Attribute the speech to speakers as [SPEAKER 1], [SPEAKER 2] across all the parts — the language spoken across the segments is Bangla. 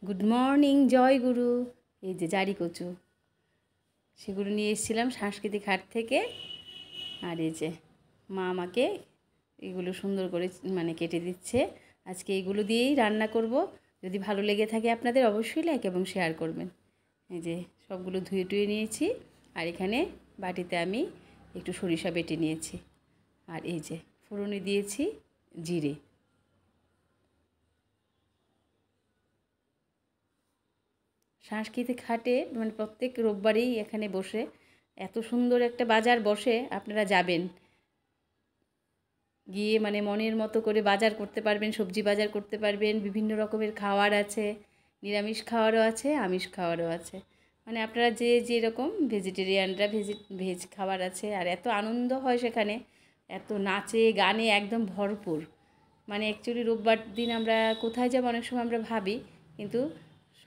[SPEAKER 1] গুড মর্নিং, জয় গুরু। এই যে জারি কচু, সেগুলো নিয়ে এসেছিলাম সাংস্কৃতিক হাট থেকে। আর এই যে মা আমাকে এগুলো সুন্দর করে কেটে দিচ্ছে। আজকে এইগুলো দিয়েই রান্না করব। যদি ভালো লেগে থাকে আপনাদের অবশ্যই লাইক এবং শেয়ার করবেন। এই যে সবগুলো ধুয়ে টুয়ে নিয়েছি। আর এখানে বাটিতে আমি একটু সরিষা বেটে নিয়েছি। আর এই যে ফোড়নে দিয়েছি জিরে। সাংস্কৃতিক হাটে প্রত্যেক রোববারেই এখানে বসে, এত সুন্দর একটা বাজার বসে, আপনারা যাবেন, গিয়ে মনের মতো করে বাজার করতে পারবেন, সবজি বাজার করতে পারবেন। বিভিন্ন রকমের খাওয়ার আছে, নিরামিষ খাওয়ারও আছে, আমিষ খাওয়ারও আছে। আপনারা যে যেরকম, ভেজিটেরিয়ানরা ভেজ খাবার আছে। আর এত আনন্দ হয় সেখানে, এত নাচে গানে একদম ভরপুর। অ্যাকচুয়ালি রোববার দিন আমরা কোথায় যাব অনেক সময় আমরা ভাবি, কিন্তু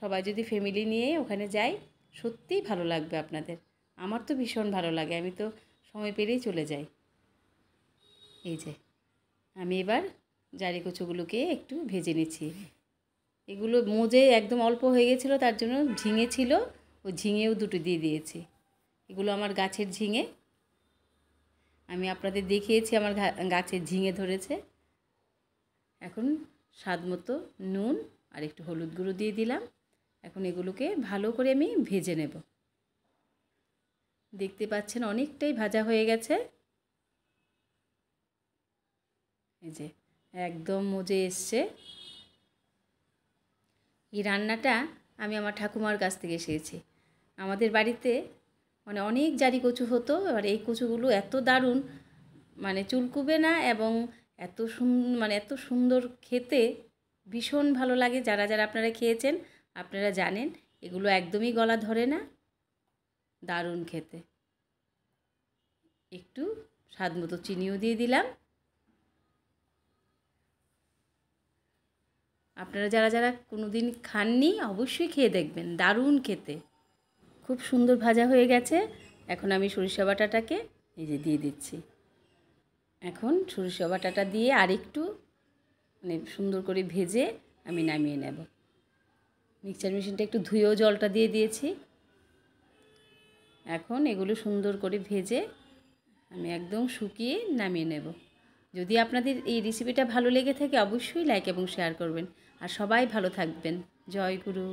[SPEAKER 1] সবাই যদি ফ্যামিলি নিয়ে ওখানে যাই, সত্যিই ভালো লাগবে আপনাদের। আমার তো ভীষণ ভালো লাগে, আমি তো সময় পেলেই চলে যাই। এই যে আমি এবার জারি কচুগুলোকে একটু ভেজে নিচ্ছি। এগুলো মোজে একদম অল্প হয়ে গেছিলো, তার জন্য ঝিঙে ছিল, ওই ঝিঙেও দুটো দিয়ে দিয়েছি। এগুলো আমার গাছের ঝিঙে, আমি আপনাদের দেখিয়েছি আমার গাছের ঝিঙে ধরেছে। এখন স্বাদ মতো নুন আর একটু হলুদ গুঁড়ো দিয়ে দিলাম। এখন এগুলোকে ভালো করে আমি ভেজে নেব। দেখতে পাচ্ছেন অনেকটাই ভাজা হয়ে গেছে। এই যে একদম মজে এসছে। এই রান্নাটা আমি আমার ঠাকুমার কাছ থেকে শিখেছি। আমাদের বাড়িতে অনেক জারি কচু হতো, আর এই কচুগুলো এত দারুণ, চুলকুবে না, এবং এত সুন্দর খেতে, ভীষণ ভালো লাগে। যারা যারা আপনারা খেয়েছেন আপনারা জানেন, এগুলো একদমই গলা ধরে না, দারুণ খেতে। একটু স্বাদ মতো চিনিও দিয়ে দিলাম। আপনারা যারা যারা কোনো দিন খাননি অবশ্যই খেয়ে দেখবেন, দারুণ খেতে। খুব সুন্দর ভাজা হয়ে গেছে। এখন আমি সরিষা বাটাটাকে এই যে দিয়ে দিচ্ছি। এখন সরিষা বাটাটা দিয়ে আরেকটু সুন্দর করে ভেজে আমি নামিয়ে নেব। মিক্সচার মেশিনটা একটু ধুয়েও জলটা দিয়ে দিয়েছি। এখন এগুলো সুন্দর করে ভেজে আমি একদম শুকিয়ে নামিয়ে নেব। যদি আপনাদের এই রেসিপিটা ভালো লেগে থাকে অবশ্যই লাইক এবং শেয়ার করবেন। আর সবাই ভালো থাকবেন। জয় গুরু।